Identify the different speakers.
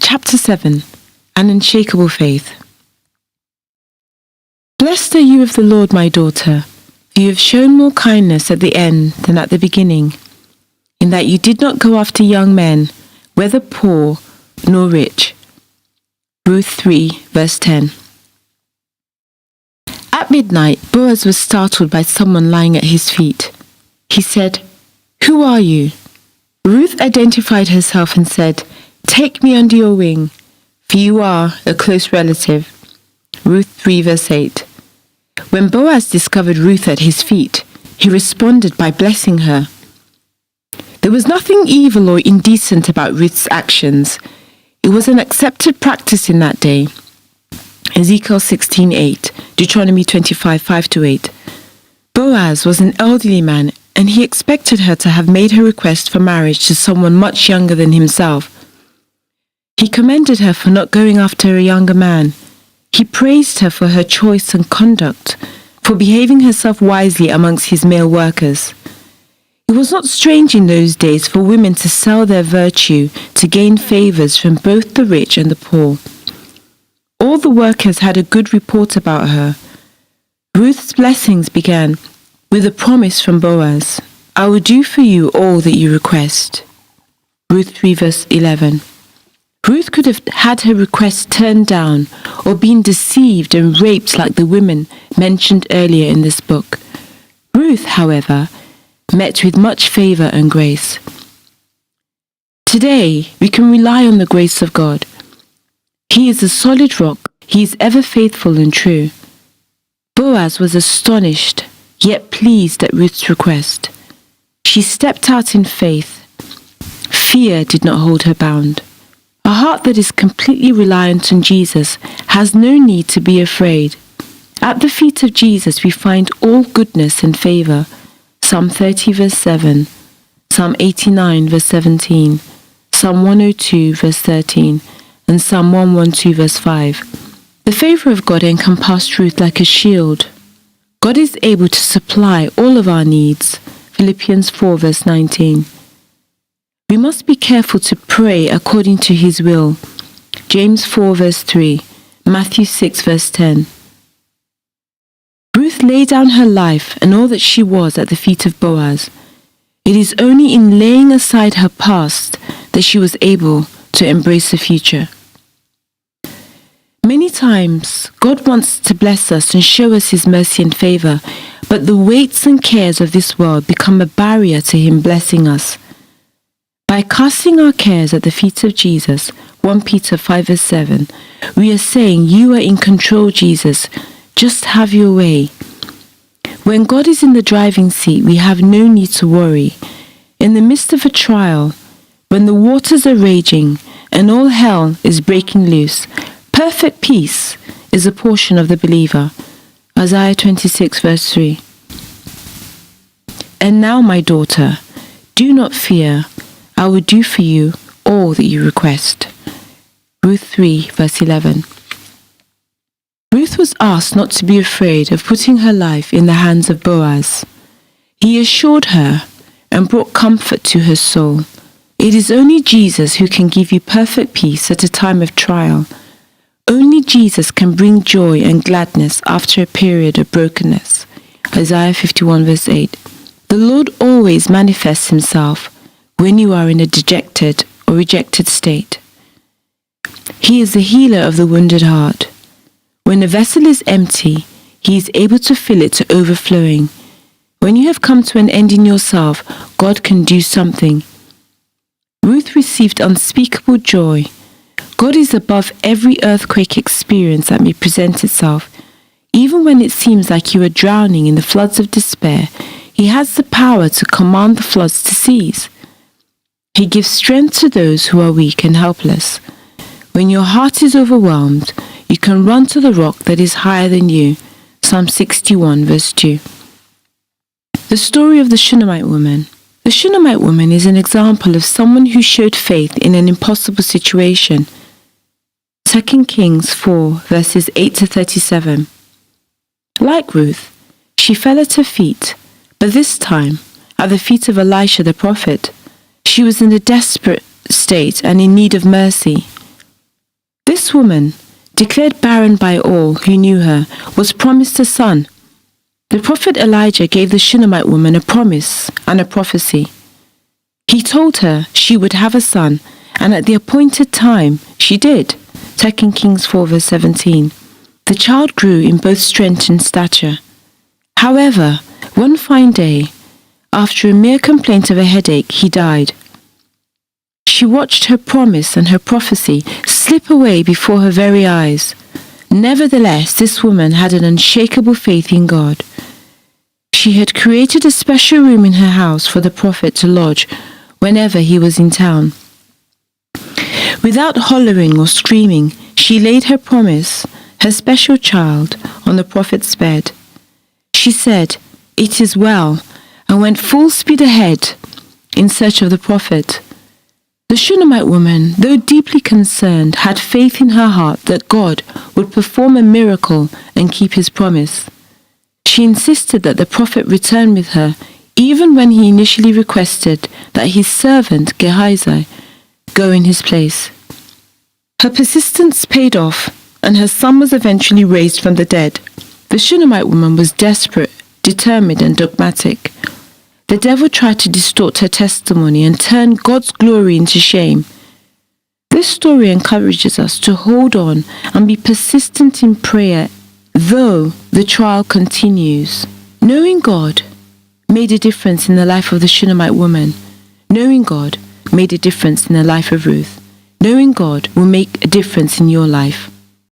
Speaker 1: Chapter 7. An Unshakable Faith. Blessed are you of the Lord, my daughter, for you have shown more kindness at the end than at the beginning, in that you did not go after young men, whether poor nor rich. Ruth 3, verse 10. At midnight, Boaz was startled by someone lying at his feet. He said, "Who are you?" Ruth identified herself and said, "Take me under your wing, for you are a close relative." Ruth 3, verse 8. When Boaz discovered Ruth at his feet, he responded by blessing her. There was nothing evil or indecent about Ruth's actions. It was an accepted practice in that day. Ezekiel 16:8, Deuteronomy 25, 5-8. Boaz was an elderly man, and he expected her to have made her request for marriage to someone much younger than himself. He commended her for not going after a younger man. He praised her for her choice and conduct, for behaving herself wisely amongst his male workers. It was not strange in those days for women to sell their virtue to gain favors from both the rich and the poor. All the workers had a good report about her. Ruth's blessings began with a promise from Boaz, "I will do for you all that you request." Ruth 3, verse 11. Ruth could have had her request turned down or been deceived and raped like the women mentioned earlier in this book. Ruth, however, met with much favor and grace. Today, we can rely on the grace of God. He is a solid rock. He is ever faithful and true. Boaz was astonished, yet pleased at Ruth's request. She stepped out in faith. Fear did not hold her bound. A heart that is completely reliant on Jesus has no need to be afraid. At the feet of Jesus we find all goodness and favor. Psalm 30, verse 7, Psalm 89, verse 17, Psalm 102, verse 13, and Psalm 112, verse 5. The favor of God encompassed Ruth like a shield. God is able to supply all of our needs. Philippians 4, verse 19. We must be careful to pray according to His will. James 4, verse 3, Matthew 6, verse 10. Ruth laid down her life and all that she was at the feet of Boaz. It is only in laying aside her past that she was able to embrace the future. Many times, God wants to bless us and show us His mercy and favor, but the weights and cares of this world become a barrier to Him blessing us. By casting our cares at the feet of Jesus, 1 Peter 5, verse 7, we are saying, "You are in control, Jesus. Just have your way." When God is in the driving seat, we have no need to worry. In the midst of a trial, when the waters are raging and all hell is breaking loose, perfect peace is a portion of the believer. Isaiah 26, verse 3. "And now, my daughter, do not fear. I will do for you all that you request." Ruth 3, verse 11. Ruth was asked not to be afraid of putting her life in the hands of Boaz. He assured her and brought comfort to her soul. It is only Jesus who can give you perfect peace at a time of trial. Only Jesus can bring joy and gladness after a period of brokenness. Isaiah 51, verse 8. The Lord always manifests Himself when you are in a dejected or rejected state. He is the healer of the wounded heart. When a vessel is empty, He is able to fill it to overflowing. When you have come to an end in yourself, God can do something. Ruth received unspeakable joy. God is above every earthquake experience that may present itself. Even when it seems like you are drowning in the floods of despair, He has the power to command the floods to cease. He gives strength to those who are weak and helpless. When your heart is overwhelmed, you can run to the rock that is higher than you. Psalm 61, verse 2. The story of the Shunammite woman. The Shunammite woman is an example of someone who showed faith in an impossible situation. 2 Kings 4, verses 8-37. Like Ruth, she fell at her feet, but this time at the feet of Elisha the prophet. She was in a desperate state and in need of mercy. This woman, declared barren by all who knew her, was promised a son. The prophet Elijah gave the Shunammite woman a promise and a prophecy. He told her she would have a son, and at the appointed time she did. 2 Kings 4 verse 17. The child grew in both strength and stature. However, one fine day, after a mere complaint of a headache, he died. She watched her promise and her prophecy slip away before her very eyes. Nevertheless, this woman had an unshakable faith in God. She had created a special room in her house for the prophet to lodge whenever he was in town. Without hollering or screaming, she laid her promise, her special child, on the prophet's bed. She said, "It is well," and went full speed ahead in search of the prophet. The Shunammite woman, though deeply concerned, had faith in her heart that God would perform a miracle and keep his promise. She insisted that the prophet return with her, even when he initially requested that his servant Gehazi go in his place. Her persistence paid off, and her son was eventually raised from the dead. The Shunammite woman was desperate, determined, and dogmatic. The devil tried to distort her testimony and turn God's glory into shame. This story encourages us to hold on and be persistent in prayer, though the trial continues. Knowing God made a difference in the life of the Shunammite woman. Knowing God made a difference in the life of Ruth. Knowing God will make a difference in your life.